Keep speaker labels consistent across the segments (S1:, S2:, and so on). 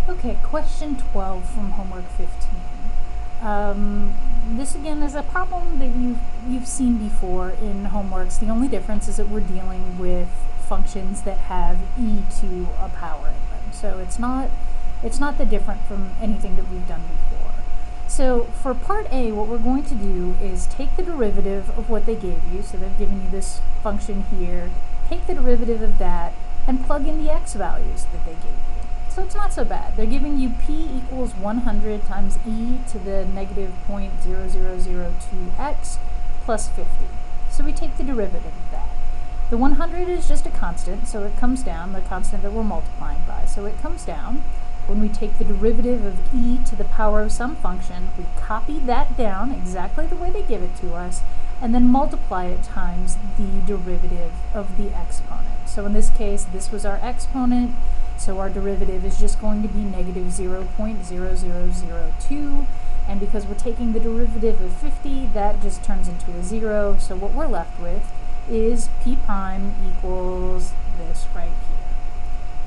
S1: Okay, question 12 from homework 15. This again is a problem that you've seen before in homeworks. The only difference is that we're dealing with functions that have e to a power in them. So it's not that different from anything that we've done before. So for part A, what we're going to do is take the derivative of what they gave you. So they've given you this function here. Take the derivative of that and plug in the x values that they gave you. So it's not so bad. They're giving you p equals 100 times e to the negative 0.0002x plus 50. So we take the derivative of that. The 100 is just a constant, so it comes down, the constant that we're multiplying by. So it comes down. When we take the derivative of e to the power of some function, we copy that down exactly the way they give it to us, and then multiply it times the derivative of the exponent. So in this case, this was our exponent. So our derivative is just going to be negative 0.0002, and because we're taking the derivative of 50, that just turns into a 0. So what we're left with is p prime equals this right here.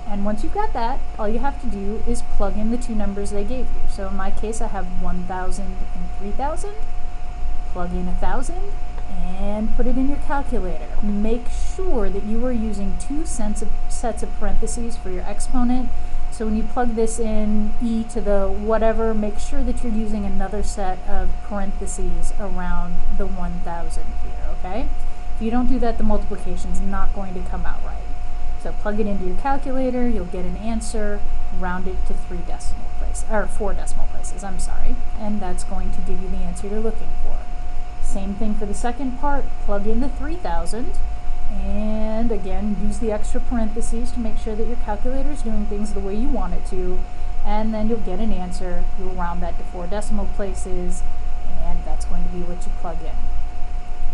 S1: And once you've got that, all you have to do is plug in the two numbers they gave you. So in my case, I have 1,000 and 3,000. Plug in 1,000 and put it in your calculator. Make sure that you are using two sets of parentheses for your exponent. So when you plug this in, e to the whatever, make sure that you're using another set of parentheses around the 1,000 here, okay? If you don't do that, the multiplication is not going to come out right. So plug it into your calculator, you'll get an answer, round it to 4 decimal places, I'm sorry, and that's going to give you the answer you're looking for. Same thing for the second part, plug in the 3,000, and again, use the extra parentheses to make sure that your calculator is doing things the way you want it to, and then you'll get an answer. You'll round that to 4 decimal places, and that's going to be what you plug in.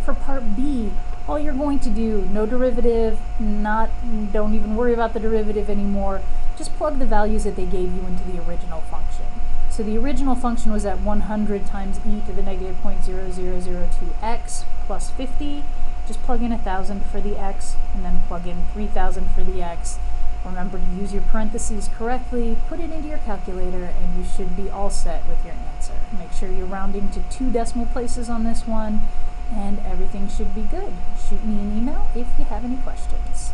S1: For part B, all you're going to do, no derivative, don't even worry about the derivative anymore, just plug the values that they gave you into the original function. So the original function was at 100 times e to the negative 0.0002x plus 50. Just plug in 1,000 for the x, and then plug in 3,000 for the x. Remember to use your parentheses correctly, put it into your calculator, and you should be all set with your answer. Make sure you're rounding to 2 decimal places on this one, and everything should be good. Shoot me an email if you have any questions.